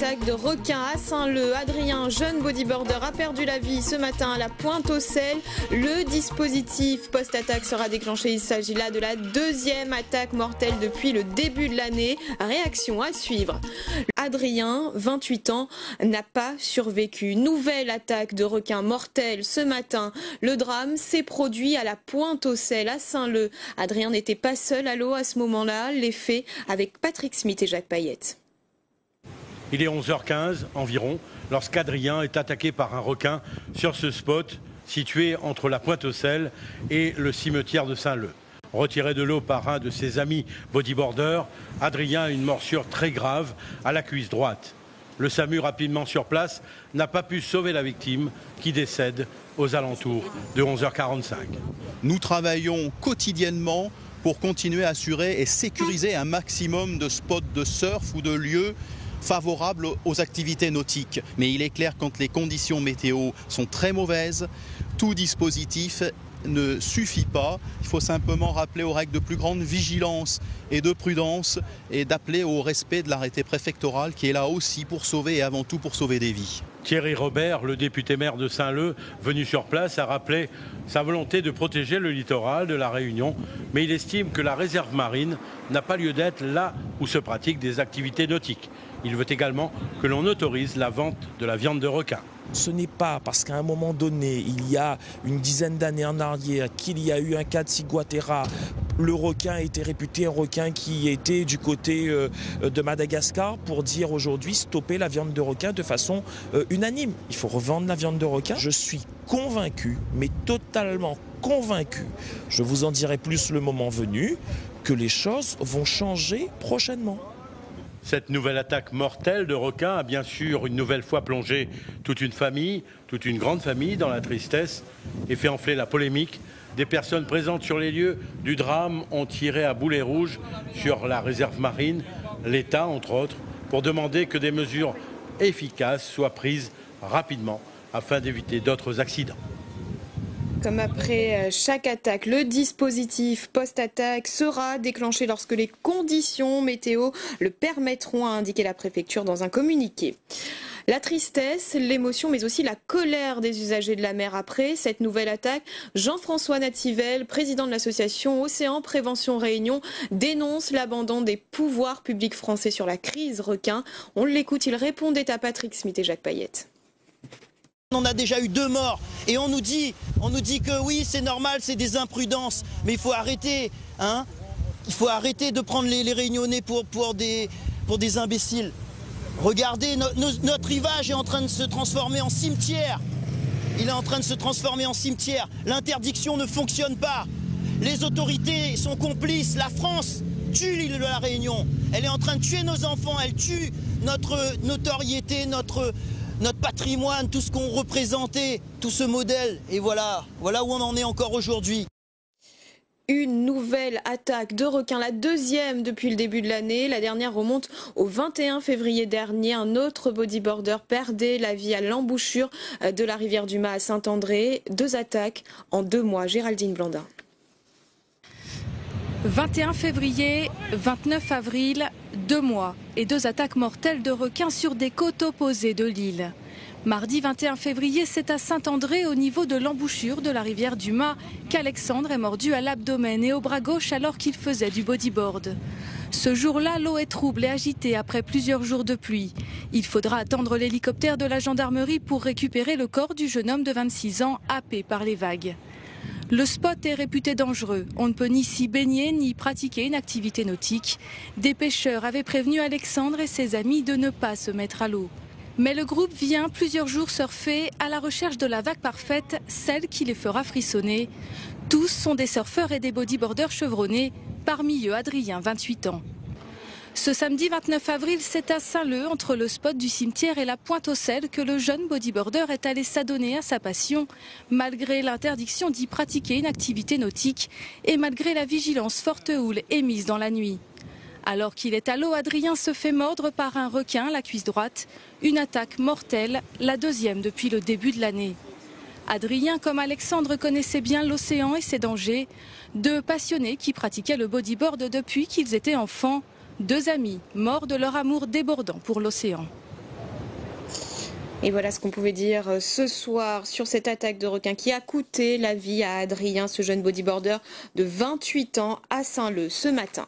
attaque de requin à Saint-Leu. Adrien, jeune bodyboarder, a perdu la vie ce matin à la Pointe-aux-Celles. Le dispositif post-attaque sera déclenché. Il s'agit là de la deuxième attaque mortelle depuis le début de l'année. Réaction à suivre. Adrien, 28 ans, n'a pas survécu. Nouvelle attaque de requin mortelle ce matin. Le drame s'est produit à la Pointe-aux-Celles, à Saint-Leu. Adrien n'était pas seul à l'eau à ce moment-là. Les faits avec Patrick Smith et Jacques Payette. Il est 11h15 environ lorsqu'Adrien est attaqué par un requin sur ce spot situé entre la Pointe-aux-Celles et le cimetière de Saint-Leu. Retiré de l'eau par un de ses amis bodyboarders, Adrien a une morsure très grave à la cuisse droite. Le SAMU, rapidement sur place, n'a pas pu sauver la victime qui décède aux alentours de 11h45. Nous travaillons quotidiennement pour continuer à assurer et sécuriser un maximum de spots de surf ou de lieux favorables aux activités nautiques. Mais il est clair que quand les conditions météo sont très mauvaises, tout dispositif ne suffit pas. Il faut simplement rappeler aux règles de plus grande vigilance et de prudence et d'appeler au respect de l'arrêté préfectoral qui est là aussi pour sauver et avant tout pour sauver des vies. Thierry Robert, le député maire de Saint-Leu, venu sur place, a rappelé sa volonté de protéger le littoral de la Réunion, mais il estime que la réserve marine n'a pas lieu d'être là où se pratiquent des activités nautiques. Il veut également que l'on autorise la vente de la viande de requin. Ce n'est pas parce qu'à un moment donné, il y a une dizaine d'années en arrière, qu'il y a eu un cas de ciguatera, le requin était réputé un requin qui était du côté de Madagascar, pour dire aujourd'hui stopper la viande de requin de façon unanime. Il faut revendre la viande de requin. Je suis convaincu, mais totalement convaincu, je vous en dirai plus le moment venu, que les choses vont changer prochainement. Cette nouvelle attaque mortelle de requins a bien sûr une nouvelle fois plongé toute une famille, toute une grande famille dans la tristesse et fait enfler la polémique. Des personnes présentes sur les lieux du drame ont tiré à boulet rouge sur la réserve marine, l'État entre autres, pour demander que des mesures efficaces soient prises rapidement afin d'éviter d'autres accidents. Comme après chaque attaque, le dispositif post-attaque sera déclenché lorsque les conditions météo le permettront, a indiqué la préfecture dans un communiqué. La tristesse, l'émotion, mais aussi la colère des usagers de la mer après cette nouvelle attaque. Jean-François Nativel, président de l'association Océan Prévention Réunion, dénonce l'abandon des pouvoirs publics français sur la crise requin. On l'écoute, il répondait à Patrick Smith et Jacques Payette. On a déjà eu 2 morts et on nous dit que oui, c'est normal, c'est des imprudences, mais il faut arrêter, hein. Il faut arrêter de prendre les Réunionnais pour des imbéciles. Regardez, notre rivage est en train de se transformer en cimetière. Il est en train de se transformer en cimetière. L'interdiction ne fonctionne pas. Les autorités sont complices. La France tue l'île de la Réunion. Elle est en train de tuer nos enfants. Elle tue notre notoriété, notre patrimoine, tout ce qu'on représentait, tout ce modèle. Et voilà où on en est encore aujourd'hui. Une nouvelle attaque de requins, la deuxième depuis le début de l'année. La dernière remonte au 21 février dernier. Un autre bodyboarder perdait la vie à l'embouchure de la rivière du Mas à Saint-André. 2 attaques en 2 mois. Géraldine Blandin. 21 février, 29 avril, 2 mois et 2 attaques mortelles de requins sur des côtes opposées de l'île. Mardi 21 février, c'est à Saint-André, au niveau de l'embouchure de la rivière du Mas, qu'Alexandre est mordu à l'abdomen et au bras gauche alors qu'il faisait du bodyboard. Ce jour-là, l'eau est trouble et agitée après plusieurs jours de pluie. Il faudra attendre l'hélicoptère de la gendarmerie pour récupérer le corps du jeune homme de 26 ans, happé par les vagues. Le spot est réputé dangereux. On ne peut ni s'y baigner ni pratiquer une activité nautique. Des pêcheurs avaient prévenu Alexandre et ses amis de ne pas se mettre à l'eau. Mais le groupe vient plusieurs jours surfer à la recherche de la vague parfaite, celle qui les fera frissonner. Tous sont des surfeurs et des bodyboarders chevronnés, parmi eux Adrien, 28 ans. Ce samedi 29 avril, c'est à Saint-Leu, entre le spot du cimetière et la Pointe-aux-Celles, que le jeune bodyboarder est allé s'adonner à sa passion, malgré l'interdiction d'y pratiquer une activité nautique et malgré la vigilance forte houle émise dans la nuit. Alors qu'il est à l'eau, Adrien se fait mordre par un requin à la cuisse droite. Une attaque mortelle, la deuxième depuis le début de l'année. Adrien, comme Alexandre, connaissait bien l'océan et ses dangers. 2 passionnés qui pratiquaient le bodyboard depuis qu'ils étaient enfants. 2 amis morts de leur amour débordant pour l'océan. Et voilà ce qu'on pouvait dire ce soir sur cette attaque de requin qui a coûté la vie à Adrien, ce jeune bodyboarder de 28 ans à Saint-Leu ce matin.